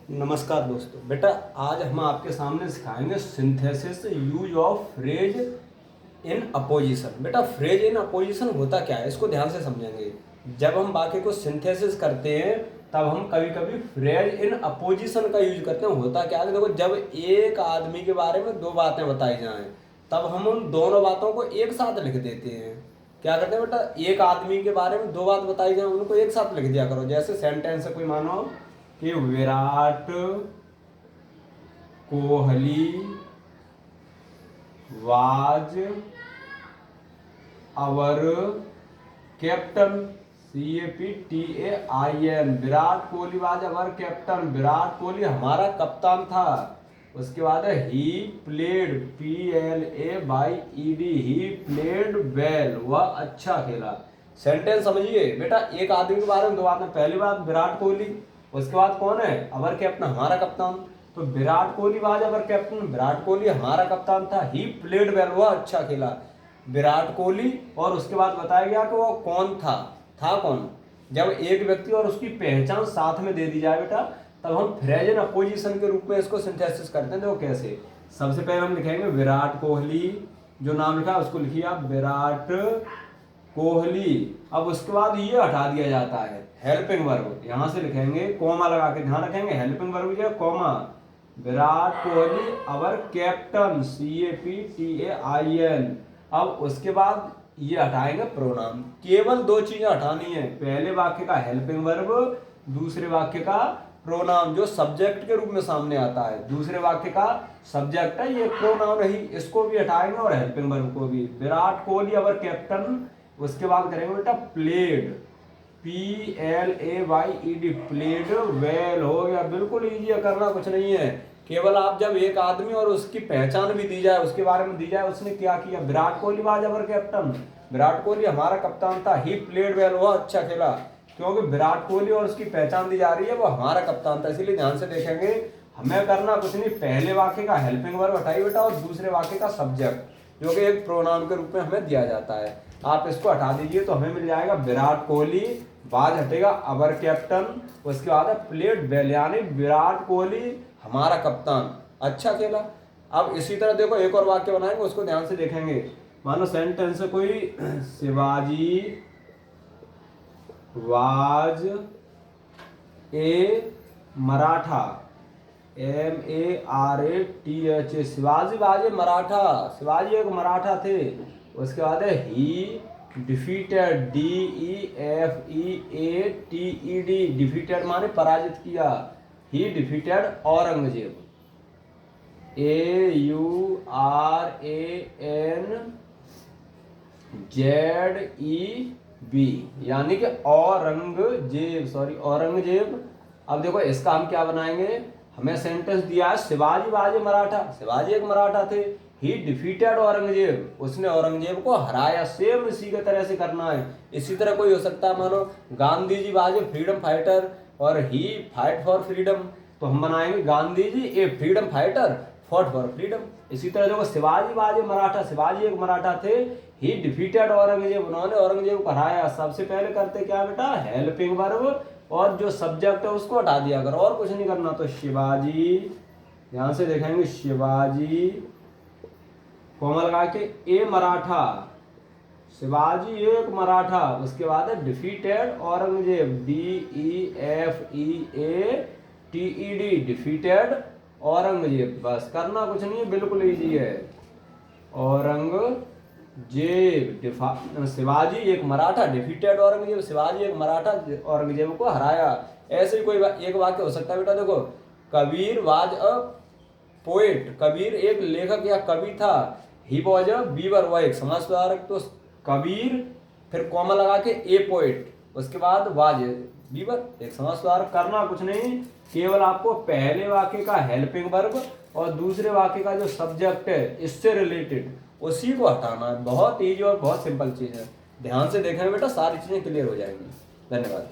नमस्कार दोस्तों। बेटा आज हम आपके सामने सिखाएंगे synthesis use of phrase in opposition. बेटा फ्रेज इन अपोजिशन होता क्या है, इसको ध्यान से समझेंगे। जब हम वाक्य को सिंथेसिस करते हैं तब हम कभी कभी फ्रेज इन अपोजिशन का यूज करते हैं। होता क्या है, देखो जब एक आदमी के बारे में दो बातें बताई जाएं तब हम उन दोनों बातों को एक साथ लिख देते हैं। क्या करते हैं बेटा, एक आदमी के बारे में दो बात बताई जाए उनको एक साथ लिख दिया करो। जैसे सेंटेंस है कोई, मानो कि Virat Kohli was our captain, CAPTAIN। Virat Kohli was our captain, Virat Kohli हमारा कप्तान था। उसके बाद है he played, PLAYED, he played well, वह अच्छा खेला। सेंटेंस समझिए बेटा, एक आदमी के बारे में दो बातें। पहली बात विराट कोहली, उसके बाद कौन है, अवर कैप्टन हमारा कप्तान। तो Virat Kohli was our captain, Virat Kohli हमारा कप्तान था। ही प्लेड वेल, वह अच्छा खेला। विराट कोहली और उसके बाद बताया गया कि वो कौन था कौन। जब एक व्यक्ति और उसकी पहचान साथ में दे दी जाए बेटा तब हम फ्रेज इन अपोजिशन के रूप में इसको सिंथेसिस करते हैं। देखो कैसे, सबसे पहले हम लिखेंगे विराट कोहली, जो नाम लिखा है उसको लिखिए आप, विराट कोहली। अब उसके बाद ये हटा दिया जाता है हेल्पिंग वर्ब, यहां से लिखेंगे कॉमा लगा के, ध्यान रखेंगे हेल्पिंग वर्ब जो कॉमा। विराट कोहली अवर कैप्टन, CAPTAIN। अब उसके बाद ये हटाएंगे प्रोनाउन। केवल दो चीजें हटानी है, पहले वाक्य का हेल्पिंग वर्ब, दूसरे वाक्य का प्रोनाउन जो सब्जेक्ट के रूप में सामने आता है। दूसरे वाक्य का सब्जेक्ट है, ये प्रोनाउन है, इसको भी हटाएंगे और हेल्पिंग वर्ब को भी। विराट कोहली अवर कैप्टन, उसके बाद करेंगे बेटा प्लेड, PLAYED, प्लेड वेल। हो गया, बिल्कुल इजी है, करना कुछ नहीं है। केवल आप जब एक आदमी और उसकी पहचान भी दी जाए, उसके बारे में दी जाए उसने क्या किया। Virat Kohli was our captain, Virat Kohli हमारा कप्तान था। ही प्लेड वेल, वह अच्छा खेला। क्योंकि विराट कोहली और उसकी पहचान दी जा रही है, वो हमारा कप्तान था, इसीलिए ध्यान से देखेंगे। हमें करना कुछ नहीं, पहले वाक्य का हेल्पिंग वर्ब हटाइए बेटा और दूसरे वाक्य का सब्जेक्ट जो कि एक प्रोनाउन के रूप में हमें दिया जाता है, आप इसको हटा दीजिए तो हमें मिल जाएगा विराट कोहली, वाज हटेगा अवर कैप्टन, उसके बाद है प्लेड वेल, यानी विराट कोहली हमारा कप्तान अच्छा खेला। अब इसी तरह देखो एक और वाक्य बनाएंगे, उसको ध्यान से देखेंगे। मानो सेंटेंस है कोई, Shivaji was a Maratha, MARATHA, Shivaji was a Maratha, Shivaji एक मराठा थे। उसके बाद है ही डिफीटेड, DEFEATED, डिफीटेड माने पराजित किया। ही डिफीटेड औरंगजेब, AURANZEB, यानी कि औरंगजेब। अब देखो इसका हम क्या बनाएंगे, हमें सेंटेंस दिया है शिवाजी वाज मराठा, शिवाजी एक मराठा थे। ही डिफीटेड औरंगजेब, उसने औरंगजेब को हराया। सेम इसी के तरह से करना है। इसी तरह कोई हो सकता है, मानो Gandhi ji was a freedom fighter और ही फाइट फॉर फ्रीडम, तो हम बनाएंगे Gandhi ji a freedom fighter fought for freedom. इसी तरह देखो शिवाजी वाज ए मराठा, शिवाजी एक मराठा थे। ही डिफीटेड औरंगजेब, उन्होंने औरंगजेब को हराया। सबसे पहले करते क्या बेटा, हेल्पिंग वर्ब और जो सब्जेक्ट है उसको हटा दिया करो, और कुछ नहीं करना। तो शिवाजी, ध्यान से देखेंगे, शिवाजी कोमा लगा के ए मराठा, शिवाजी एक मराठा। उसके बाद है defeated Aurangzeb, DEFEATED, defeated Aurangzeb. बस करना कुछ नहीं है, बिल्कुल इजी है। औरंगजेब, शिवाजी एक मराठा, डिफीटेड औरंगजेब, शिवाजी एक मराठा औरंगजेब को हराया। ऐसे ही कोई एक वाक्य हो सकता है बेटा, देखो Kabir was a poet, Kabir एक लेखक या कवि था। ही वॉज अ बीवर, वह एक समाज सुधारक। तो कबीर फिर कॉमा लगा के ए पोएट, उसके बाद वाज बीवर एक समाज सुधारक। करना कुछ नहीं, केवल आपको पहले वाक्य का हेल्पिंग वर्ब और दूसरे वाक्य का जो सब्जेक्ट है इससे रिलेटेड उसी को हटाना है। बहुत ईजी और बहुत सिंपल चीज है, ध्यान से देखें बेटा, सारी चीजें क्लियर हो जाएंगी। धन्यवाद।